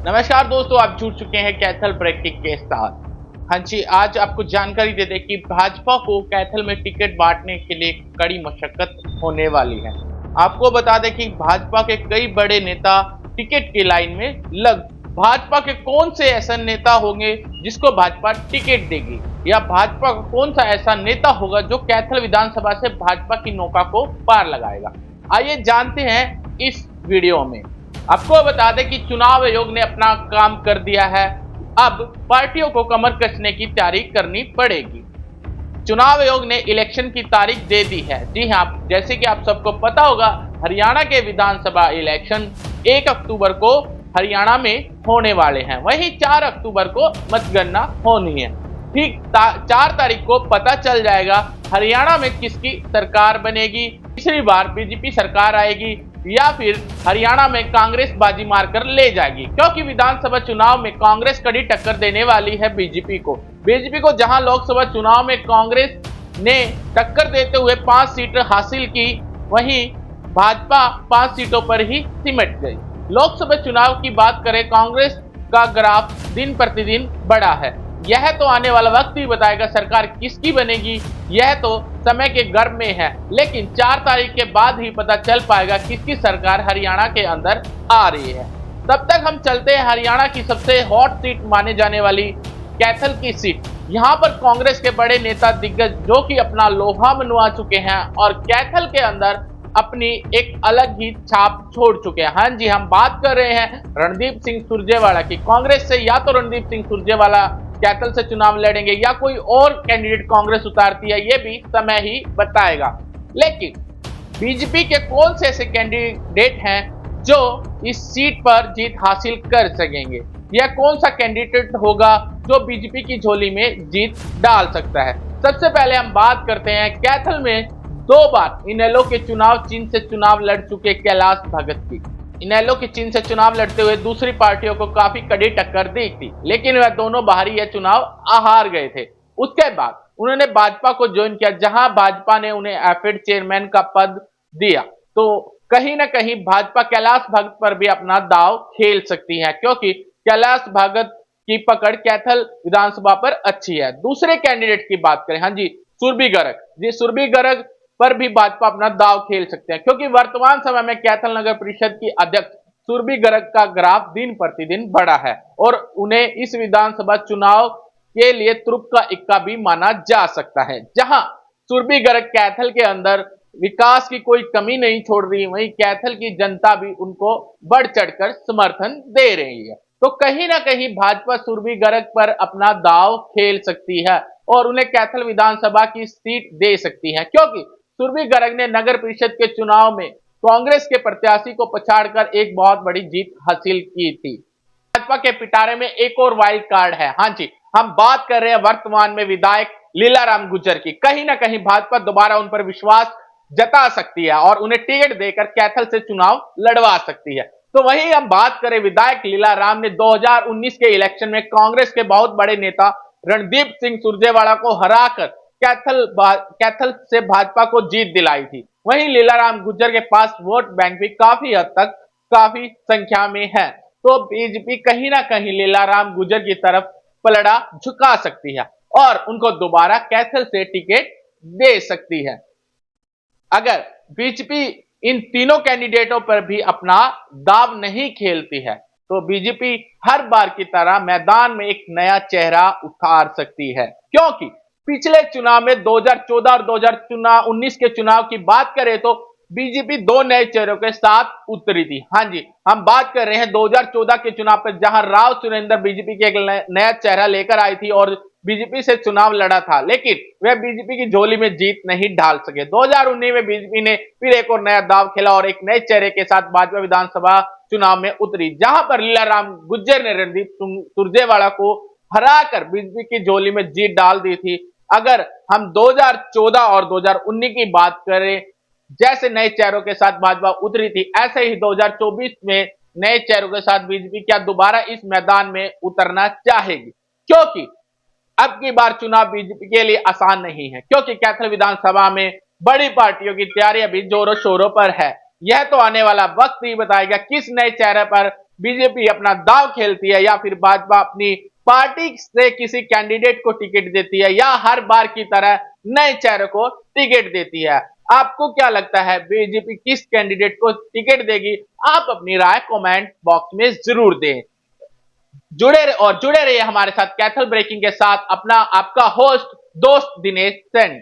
नमस्कार दोस्तों, आप जुड़ चुके हैं कैथल ब्रेकिंग के साथ। हाँ जी, आज आपको जानकारी दे दें कि भाजपा को कैथल में टिकट बांटने के लिए कड़ी मशक्कत होने वाली है। आपको बता दें कि भाजपा के कई बड़े नेता टिकट की लाइन में लग भाजपा के कौन से ऐसा नेता होंगे जिसको भाजपा टिकट देगी, या भाजपा का कौन सा ऐसा नेता होगा जो कैथल विधानसभा से भाजपा की नौका को पार लगाएगा। आइए जानते हैं इस वीडियो में। आपको बता दें कि चुनाव आयोग ने अपना काम कर दिया है। अब पार्टियों को कमर कसने की तैयारी करनी पड़ेगी। चुनाव आयोग ने इलेक्शन की तारीख दे दी है। जी हाँ, जैसे कि आप सबको पता होगा, हरियाणा के विधानसभा इलेक्शन 1 अक्टूबर को हरियाणा में होने वाले हैं। वहीं 4 अक्टूबर को मतगणना होनी है। ठीक 4 तारीख को पता चल जाएगा हरियाणा में किसकी सरकार बनेगी, तीसरी बार बीजेपी सरकार आएगी या फिर हरियाणा में कांग्रेस बाजी मारकर ले जाएगी। क्योंकि विधानसभा चुनाव में कांग्रेस कड़ी टक्कर देने वाली है बीजेपी को। जहां लोकसभा चुनाव में कांग्रेस ने टक्कर देते हुए 5 सीट हासिल की, वहीं भाजपा 5 सीटों पर ही सिमट गई। लोकसभा चुनाव की बात करें, कांग्रेस का ग्राफ दिन प्रतिदिन बढ़ा है। यह तो आने वाला वक्त ही बताएगा सरकार किसकी बनेगी, यह तो समय के गर्भ में है। लेकिन 4 तारीख के बाद ही पता चल पाएगा किसकी सरकार हरियाणा के अंदर आ रही है। तब तक हम चलते हैं हरियाणा की सबसे हॉट सीट माने जाने वाली कैथल की सीट। यहां पर कांग्रेस के बड़े नेता दिग्गज जो कि अपना लोहा मनवा चुके हैं और कैथल के अंदर अपनी एक अलग ही छाप छोड़ चुके हैं। हाँ जी, हम बात कर रहे हैं रणदीप सिंह सुरजेवाला की। कांग्रेस से या तो रणदीप सिंह सुरजेवाला कैथल से चुनाव लड़ेंगे या कोई और कैंडिडेट कांग्रेस उतारती है, ये भी समय ही बताएगा। लेकिन बीजेपी के कौन से ऐसे कैंडिडेट हैं जो इस सीट पर जीत हासिल कर सकेंगे, या कौन सा कैंडिडेट होगा जो बीजेपी की झोली में जीत डाल सकता है। सबसे पहले हम बात करते हैं कैथल में 2 बार इनेलो के चुनाव चिन्ह से चुनाव लड़ चुके कैलाश भगत की। इनेलो के चिन्ह से चुनाव लड़ते हुए दूसरी पार्टियों को काफी कड़ी टक्कर दी थी, लेकिन वह दोनों बाहरी यह चुनाव हार गए थे। उसके बाद उन्होंने भाजपा को ज्वाइन किया, जहां भाजपा ने उन्हें एफिड चेयरमैन का पद दिया। तो कहीं ना कहीं भाजपा कैलाश भगत पर भी अपना दाव खेल सकती है, क्योंकि कैलाश भगत की पकड़ कैथल विधानसभा पर अच्छी है। दूसरे कैंडिडेट की बात करें, हाँ जी, सुरभि गर्ग जी, सुरभि गर्ग पर भी भाजपा अपना दाव खेल सकते हैं, क्योंकि वर्तमान समय में कैथल नगर परिषद की अध्यक्ष सुरभि गर्ग का ग्राफ दिन प्रतिदिन बढ़ा है और उन्हें इस विधानसभा चुनाव के लिए तुरुप का इक्का भी माना जा सकता है। जहां सुरभि गर्ग कैथल के अंदर विकास की कोई कमी नहीं छोड़ रही, वहीं कैथल की जनता भी उनको बढ़ चढ़कर समर्थन दे रही है। तो कहीं ना कहीं भाजपा सुरभि गर्ग पर अपना दाव खेल सकती है और उन्हें कैथल विधानसभा की सीट दे सकती है, क्योंकि सुरभि गर्ग ने नगर परिषद के चुनाव में कांग्रेस के प्रत्याशी को पछाड़कर एक बहुत बड़ी जीत हासिल की थी। भाजपा के पिटारे में एक और वाइल्ड कार्ड है। हाँ जी, हम बात कर रहे हैं वर्तमान में विधायक लीलाराम गुज्जर की। कहीं ना कहीं भाजपा दोबारा उन पर विश्वास जता सकती है और उन्हें टिकट देकर कैथल से चुनाव लड़वा सकती है। तो वहीं हम बात करें, विधायक लीलाराम ने 2019 के इलेक्शन में कांग्रेस के बहुत बड़े नेता रणदीप सिंह सुरजेवाला को हराकर कैथल से भाजपा को जीत दिलाई थी। वहीं लीलाराम गुज्जर के पास वोट बैंक भी काफी हद तक काफी संख्या में है। तो बीजेपी कहीं ना कहीं लीलाराम गुज्जर की तरफ पलड़ा झुका सकती है और उनको दोबारा कैथल से टिकट दे सकती है। अगर बीजेपी इन तीनों कैंडिडेटों पर भी अपना दाव नहीं खेलती है, तो बीजेपी हर बार की तरह मैदान में एक नया चेहरा उतार सकती है। क्योंकि पिछले चुनाव में 2014 और 2019 के चुनाव की बात करें तो बीजेपी 2 नए चेहरों के साथ उतरी थी। हाँ जी, हम बात कर रहे हैं 2014 के चुनाव पर, जहां राव सुरेंद्र बीजेपी के एक नया चेहरा लेकर आई थी और बीजेपी से चुनाव लड़ा था, लेकिन वह बीजेपी की झोली में जीत नहीं डाल सके। 2019 में बीजेपी ने फिर एक और नया दाव खेला और एक नए चेहरे के साथ भाजपा विधानसभा चुनाव में उतरी, जहां पर लीलाराम गुज्जर ने रणदीप सुरजेवाला को हराकर बीजेपी की झोली में जीत डाल दी थी। अगर हम 2014 और 2019 की बात करें, जैसे नए चेहरों के साथ भाजपा उतरी थी, ऐसे ही 2024 में नए चेहरों के साथ बीजेपी क्या दोबारा इस मैदान में उतरना चाहेगी, क्योंकि अब की बार चुनाव बीजेपी के लिए आसान नहीं है, क्योंकि कैथल विधानसभा में बड़ी पार्टियों की तैयारी अभी जोरों शोरों पर है। यह तो आने वाला वक्त ही बताएगा किस नए चेहरे पर बीजेपी अपना दांव खेलती है या फिर भाजपा अपनी पार्टी से किसी कैंडिडेट को टिकट देती है या हर बार की तरह नए चेहरे को टिकट देती है? आपको क्या लगता है बीजेपी किस कैंडिडेट को टिकट देगी? आप अपनी राय कमेंट बॉक्स में जरूर दें। जुड़े रहिए हमारे साथ कैथल ब्रेकिंग के साथ। अपना आपका होस्ट दोस्त दिनेश सेन।